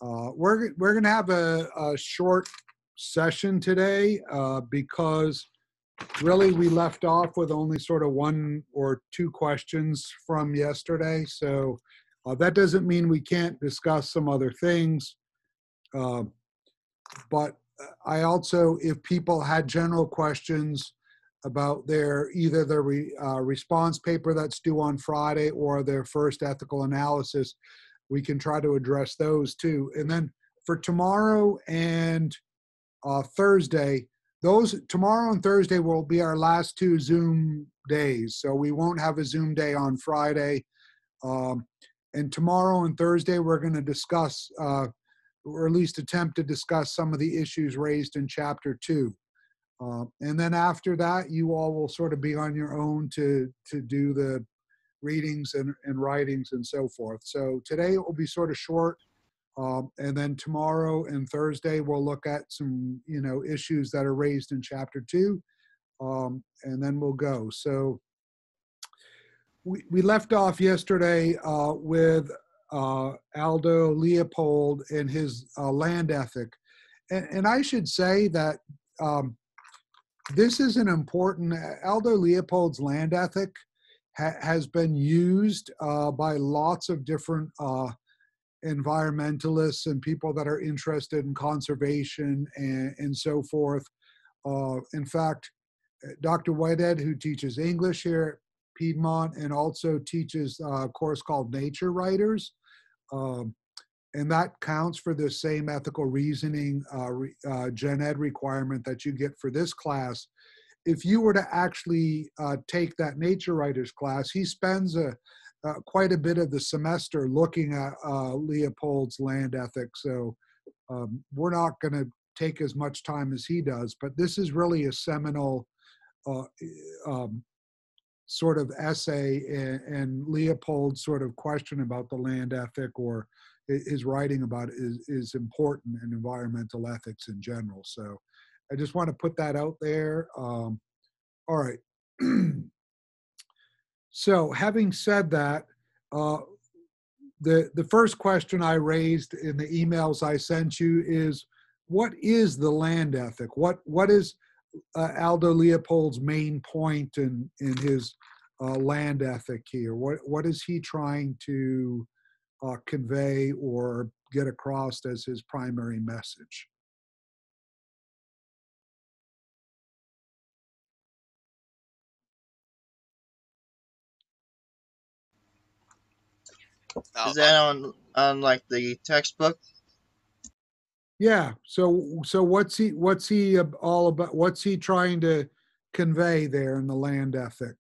We're going to have a short session today because really we left off with only sort of one or two questions from yesterday. So that doesn't mean we can't discuss some other things. But I also, if people had general questions about either their response paper that's due on Friday or their first ethical analysis, we can try to address those too. And then for tomorrow and Thursday, tomorrow and Thursday will be our last two Zoom days. So we won't have a Zoom day on Friday. And tomorrow and Thursday, we're going to discuss, or at least attempt to discuss some of the issues raised in Chapter 2. And then after that, you all will sort of be on your own to do the readings and writings and so forth. So today it will be sort of short. And then tomorrow and Thursday, we'll look at some, issues that are raised in Chapter 2. And then we'll go. So we left off yesterday with Aldo Leopold and his land ethic. And I should say that this is an important, Aldo Leopold's land ethic has been used by lots of different environmentalists and people that are interested in conservation and so forth. In fact, Dr. Whitehead, who teaches English here at Piedmont and also teaches a course called Nature Writers, and that counts for the same ethical reasoning gen ed requirement that you get for this class. If you were to actually take that Nature Writers class, he spends quite a bit of the semester looking at Leopold's land ethic. So we're not going to take as much time as he does, but this is really a seminal sort of essay, and Leopold's sort of question about the land ethic or his writing about it is important in environmental ethics in general. So I just want to put that out there. All right. So having said that, the first question I raised in the emails I sent you is, what is the land ethic? What is Aldo Leopold's main point in his land ethic here? What is he trying to convey or get across as his primary message? Is that on like the textbook? Yeah. So what's he all about? What's he trying to convey there in the land ethic?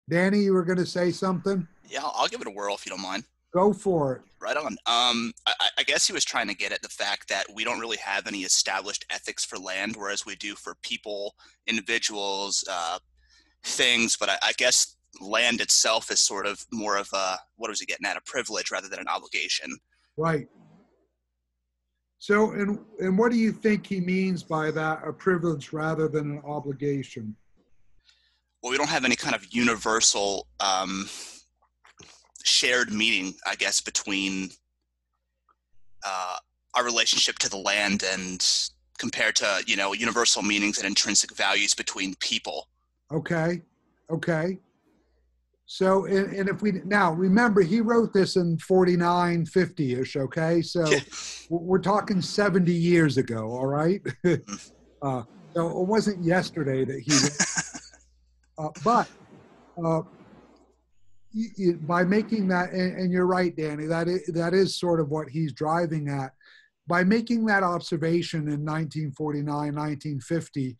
Danny, you were going to say something? Yeah, I'll give it a whirl if you don't mind. Go for it. Right on. I guess he was trying to get at the fact that we don't really have any established ethics for land, whereas we do for people, individuals, things. But I guess land itself is sort of more of what was he getting at? A privilege rather than an obligation. Right. So, and what do you think he means by that? A privilege rather than an obligation? Well, we don't have any kind of universal shared meaning, I guess, between our relationship to the land and compared to, universal meanings and intrinsic values between people. Okay. So, and if we, now remember, he wrote this in 49, 50-ish, okay? So Yeah. We're talking 70 years ago, all right? So it wasn't yesterday that he wrote. But by making that, and you're right, Danny, that is sort of what he's driving at. By making that observation in 1949, 1950,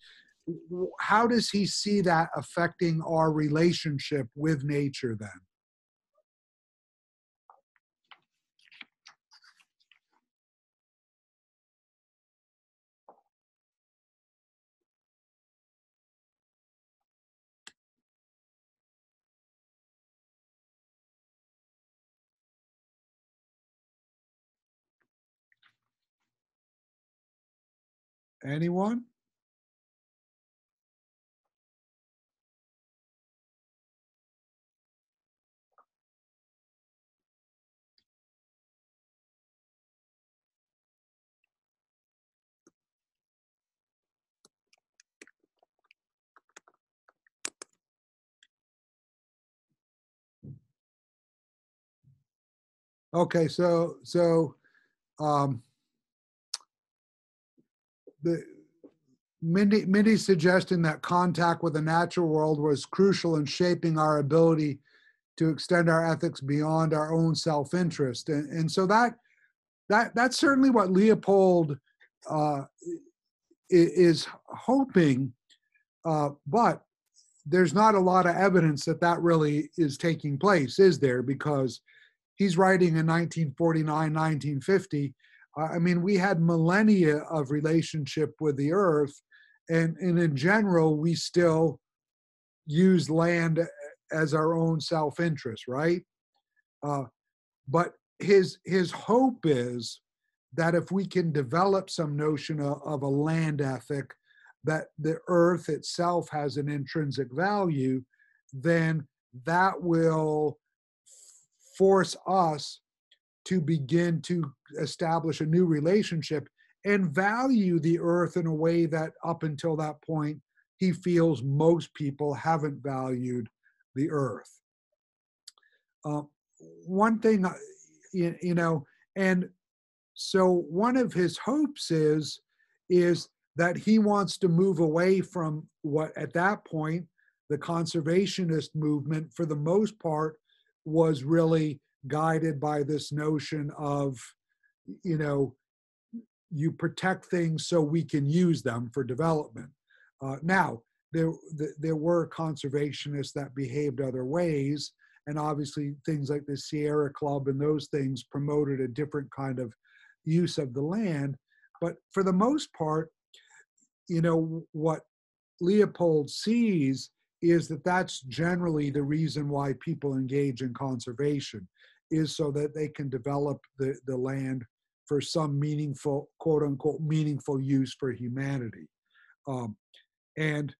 how does he see that affecting our relationship with nature then? Anyone? Okay, so um, the Mindy's suggesting that contact with the natural world was crucial in shaping our ability to extend our ethics beyond our own self-interest, and so that's certainly what Leopold uh, is hoping, but there's not a lot of evidence that that really is taking place, is there? Because he's writing in 1949, 1950. I mean, we had millennia of relationship with the earth, and in general, we still use land as our own self-interest, right? Uh, but his hope is that if we can develop some notion of a land ethic, that the earth itself has an intrinsic value, then that will force us to begin to establish a new relationship and value the earth in a way that up until that point he feels most people haven't valued the earth. Uh, One thing, you know, and so one of his hopes is that he wants to move away from what at that point the conservationist movement for the most part was really guided by this notion of, you know, you protect things so we can use them for development. Now, there were conservationists that behaved other ways, and obviously things like the Sierra Club and those things promoted a different kind of use of the land. But for the most part, you know, what Leopold sees is that that's generally the reason why people engage in conservation, is so that they can develop the land for some meaningful, quote unquote, meaningful use for humanity. Um, and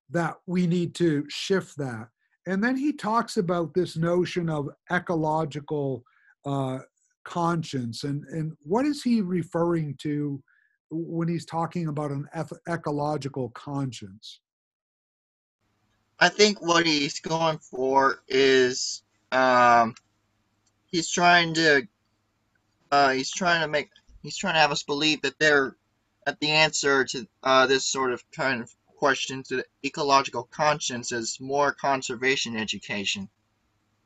that we need to shift that. And then he talks about this notion of ecological uh, conscience. And what is he referring to when he's talking about an ecological conscience? I think what he's going for is um, he's trying to he's trying to make he's trying to have us believe that they're that the answer to this sort of kind of question to the ecological conscience is more conservation education.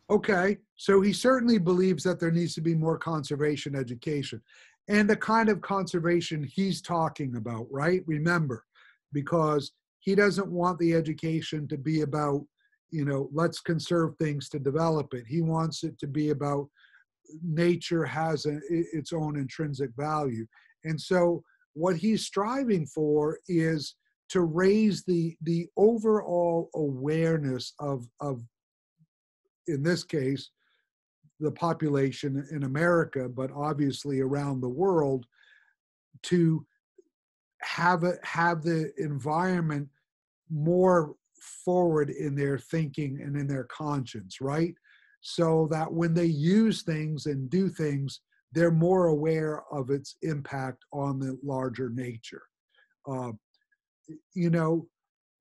Okay, so he certainly believes that there needs to be more conservation education and the kind of conservation he's talking about, right? Remember, because he doesn't want the education to be about, you know, let's conserve things to develop it. He wants it to be about nature has its own intrinsic value. And so what he's striving for is to raise the overall awareness of in this case, the population in America, but obviously around the world, to have the environment more forward in their thinking and in their conscience, right? So that when they use things and do things, they're more aware of its impact on the larger nature. Uh, you know,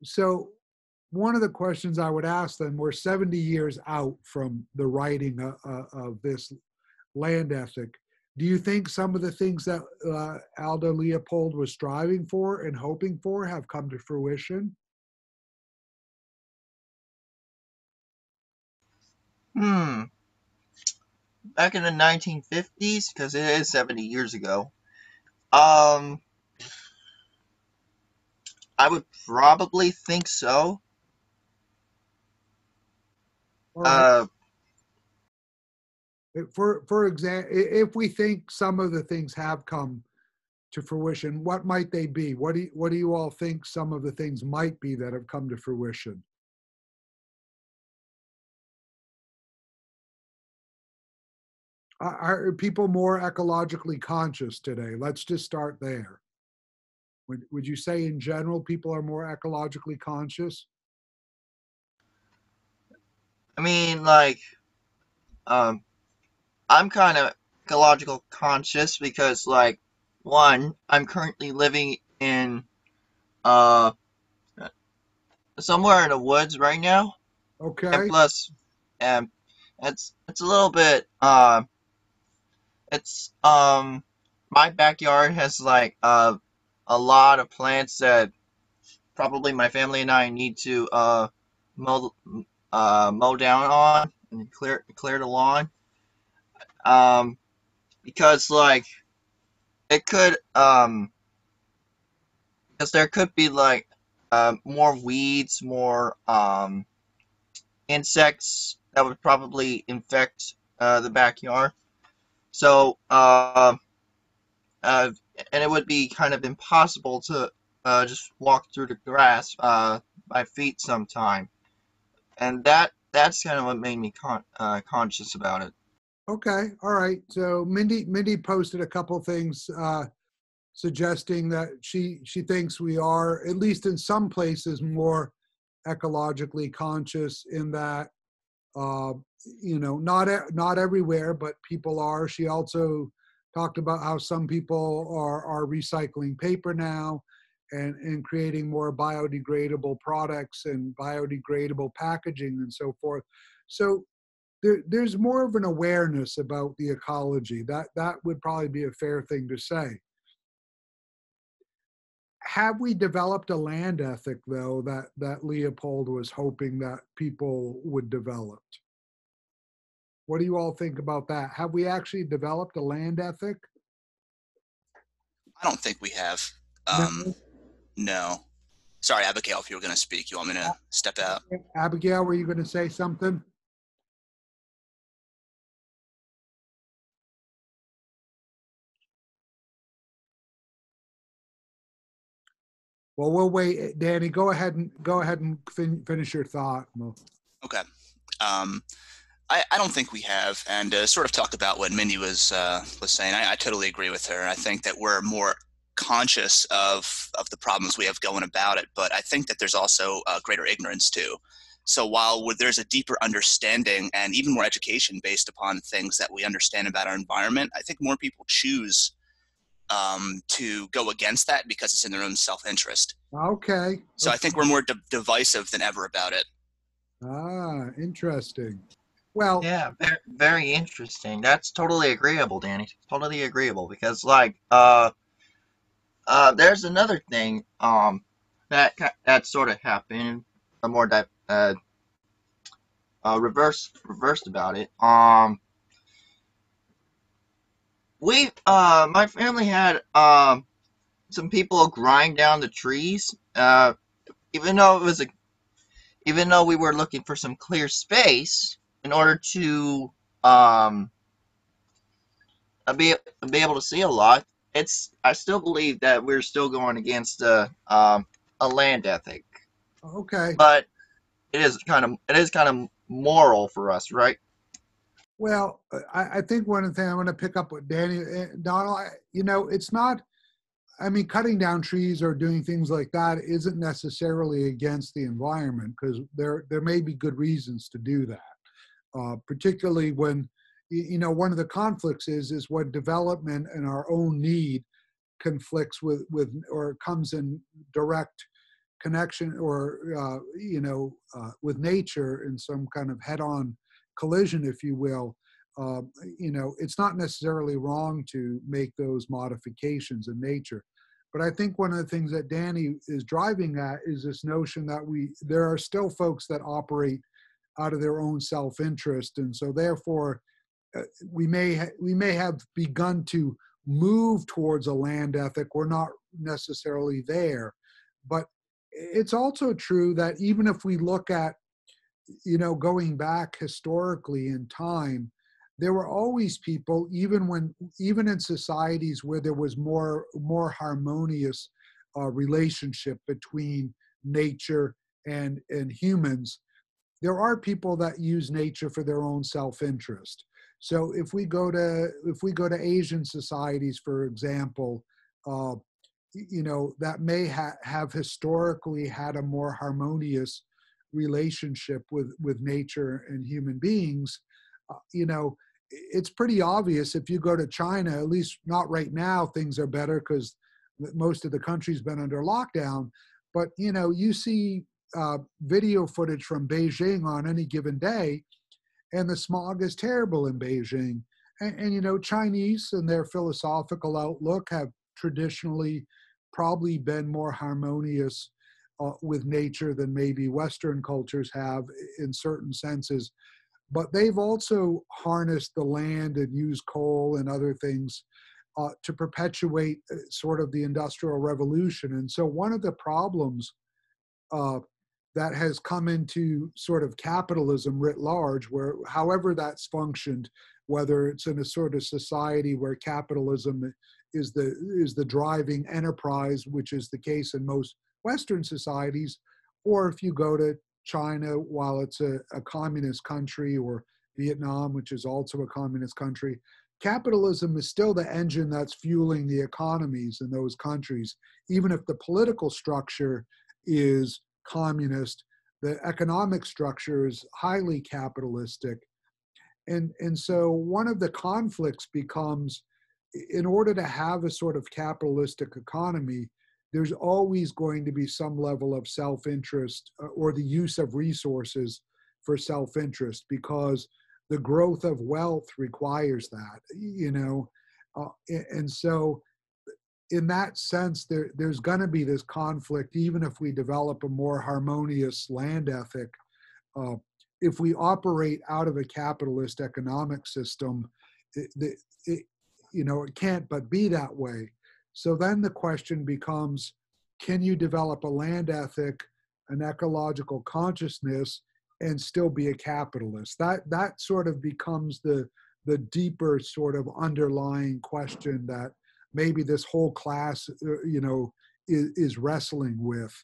so one of the questions I would ask them, we're 70 years out from the writing of this land ethic. Do you think some of the things that Aldo Leopold was striving for and hoping for have come to fruition? Hmm. Back in the 1950s, because it is 70 years ago. Um, I would probably think so. All right. Uh, For example, if we think some of the things have come to fruition, what might they be? What do you all think some of the things might be that have come to fruition? Are people more ecologically conscious today? Let's just start there. Would you say in general people are more ecologically conscious? I mean, like, um, I'm kind of ecological conscious because, like, one, I'm currently living in uh somewhere in the woods right now, and Okay. plus, um, it's a little bit it's my backyard has like a lot of plants that probably my family and I need to mow mow down on and clear the lawn. Um, because like it could because there could be like more weeds, more insects that would probably infect the backyard. So uh, and it would be kind of impossible to just walk through the grass by feet sometime. And that's kind of what made me conscious about it. Okay, all right. So Mindy posted a couple things suggesting that she thinks we are, at least in some places, more ecologically conscious in that uh, not everywhere, but people are. She also talked about how some people are recycling paper now and creating more biodegradable products and biodegradable packaging and so forth. So there's more of an awareness about the ecology. That would probably be a fair thing to say. Have we developed a land ethic, though, that Leopold was hoping that people would develop? What do you all think about that? Have we actually developed a land ethic? I don't think we have. Um, No. no. Sorry, Abigail, if you were going to speak, you want me to step out? Abigail, were you going to say something? Well, we'll wait. Danny, go ahead and finish your thought. Okay. Um, I don't think we have, and sort of talk about what Mindy was saying. I totally agree with her. I think that we're more conscious of the problems we have going about it, but I think that there's also greater ignorance too. So while there's a deeper understanding and even more education based upon things that we understand about our environment, I think more people choose to go against that because it's in their own self-interest. Okay. So I think we're more divisive than ever about it. Ah, interesting. Well, Yeah, very interesting. That's totally agreeable, Danny. Totally agreeable because like there's another thing that sort of happened a more reversed about it. We my family had some people grind down the trees. Even though it was a even though we were looking for some clear space in order to um be be able to see a lot, it's I still believe that we're still going against a land ethic, okay. but it is kind of moral for us, right? Well, I think one of the things I'm going to pick up with Danny, Donald, it's not, I mean, cutting down trees or doing things like that isn't necessarily against the environment because there may be good reasons to do that. Particularly when, one of the conflicts is when development and our own need conflicts with or comes in direct connection or with nature in some kind of head-on collision, if you will. It's not necessarily wrong to make those modifications in nature, but I think one of the things that Danny is driving at is this notion that there are still folks that operate out of their own self-interest, and so therefore we may have begun to move towards a land ethic. We're not necessarily there, but it's also true that even if we look at, going back historically in time, there were always people, even in societies where there was more harmonious relationship between nature and humans, there are people that use nature for their own self-interest. So if we go to Asian societies, for example, uh, that may have historically had a more harmonious relationship with nature and human beings. It's pretty obvious if you go to China, at least not right now, things are better because most of the country's been under lockdown. But you see video footage from Beijing on any given day, and the smog is terrible in Beijing. And you know, Chinese and their philosophical outlook have traditionally probably been more harmonious with nature than maybe Western cultures have in certain senses. But they've also harnessed the land and used coal and other things to perpetuate sort of the Industrial Revolution. And so one of the problems uh, that has come into sort of capitalism writ large, where however that's functioned, whether it's in a sort of society where capitalism is the driving enterprise, which is the case in most Western societies, or if you go to China, while it's a communist country, or Vietnam, which is also a communist country, capitalism is still the engine that's fueling the economies in those countries, even if the political structure is communist. The economic structure is highly capitalistic. And so one of the conflicts becomes, in order to have a sort of capitalistic economy, there's always going to be some level of self-interest or the use of resources for self-interest, because the growth of wealth requires that, you know. And so in that sense, there's going to be this conflict, even if we develop a more harmonious land ethic. Uh, if we operate out of a capitalist economic system, it, you know, it can't but be that way. So then the question becomes, can you develop a land ethic, an ecological consciousness, and still be a capitalist? That sort of becomes the deeper sort of underlying question that maybe this whole class, you know, is wrestling with,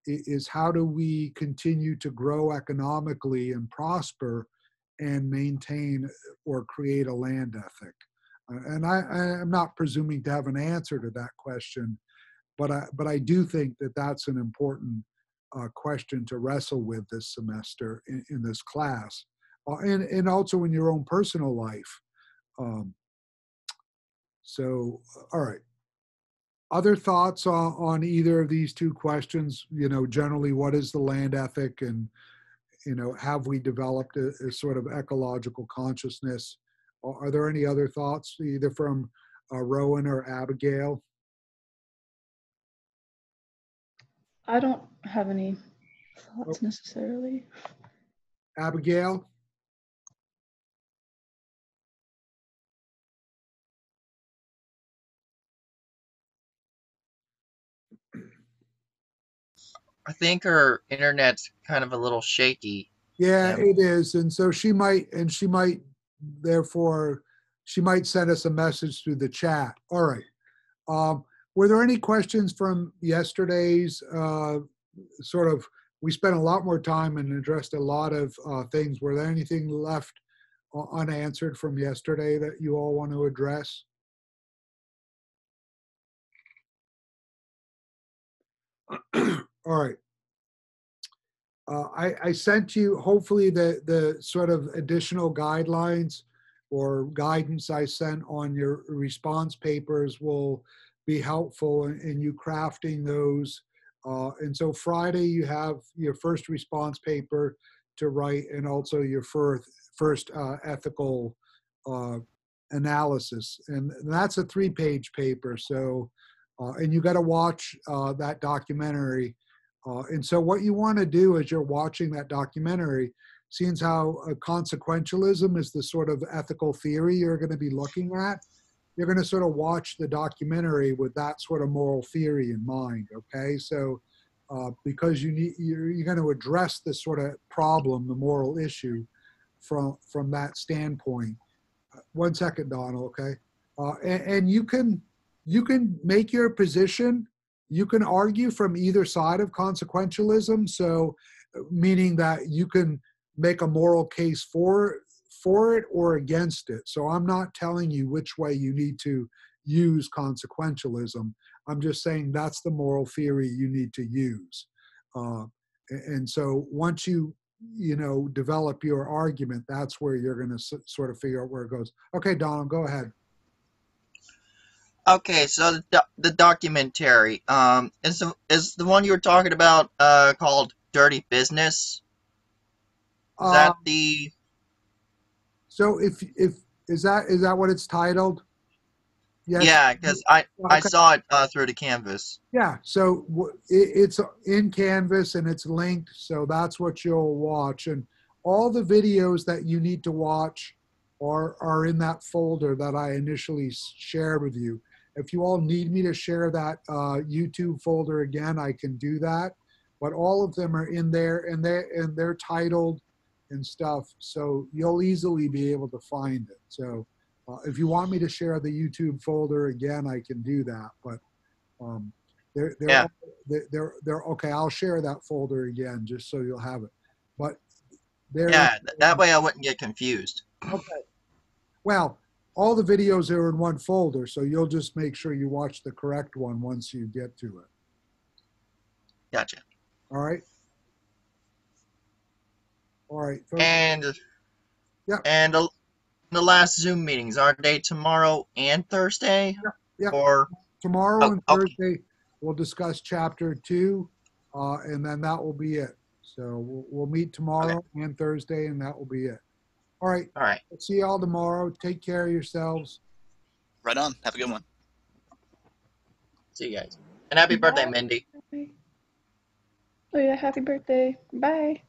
is how do we continue to grow economically and prosper and maintain or create a land ethic? And I'm not presuming to have an answer to that question, but I do think that that's an important question to wrestle with this semester in this class, and also in your own personal life. Um, so, all right. Other thoughts on either of these two questions? You know, generally, what is the land ethic, and you know, have we developed a sort of ecological consciousness? Are there any other thoughts, either from Rowan or Abigail? I don't have any thoughts necessarily. Abigail? I think her internet's kind of a little shaky. Yeah, Tim. it is. And so she might, therefore, she might send us a message through the chat. All right. Were there any questions from yesterday's sort of, we spent a lot more time and addressed a lot of things. Were there anything left unanswered from yesterday that you all want to address? All right. I sent you, hopefully, the sort of additional guidelines or guidance I sent on your response papers will be helpful in you crafting those. And so Friday, you have your first response paper to write, and also your first ethical analysis. And that's a 3-page paper. So, and you got to watch that documentary. And so what you want to do as you're watching that documentary, seeing how consequentialism is the sort of ethical theory you're going to be looking at, you're going to sort of watch the documentary with that sort of moral theory in mind, okay? So because you're going to address this sort of problem, the moral issue, from that standpoint. One second, Donald, okay? And you can make your position. You can argue from either side of consequentialism. So, meaning that you can make a moral case for it or against it. So I'm not telling you which way you need to use consequentialism. I'm just saying that's the moral theory you need to use. And so once you develop your argument, that's where you're going to sort of figure out where it goes. Okay, Donald, go ahead. Okay, so the documentary is the one you were talking about called Dirty Business? Is that the So if is that what it's titled? Yes. Yeah, because I Okay. saw it through the canvas. Yeah. So it's in Canvas and it's linked. So that's what you'll watch. And all the videos that you need to watch are in that folder that I initially shared with you. If you all need me to share that YouTube folder again, I can do that. But all of them are in there, and they're titled and stuff. So you'll easily be able to find it. So if you want me to share the YouTube folder again, I can do that. But um, Yeah. they're okay. I'll share that folder again just so you'll have it. But they're Yeah, that way I wouldn't get confused. okay. Well, all the videos are in one folder, so you'll just make sure you watch the correct one once you get to it. Gotcha. All right. All right, folks. And Yeah. and the last Zoom meetings, are they tomorrow and Thursday? Yeah. Or Tomorrow and okay. Thursday, we'll discuss chapter 2, and then that will be it. So we'll meet tomorrow and Thursday, and that will be it. All right. All right. See you all tomorrow. Take care of yourselves. Right on. Have a good one. See you guys. And happy birthday, Mindy. Bye. Oh yeah, happy birthday. Bye.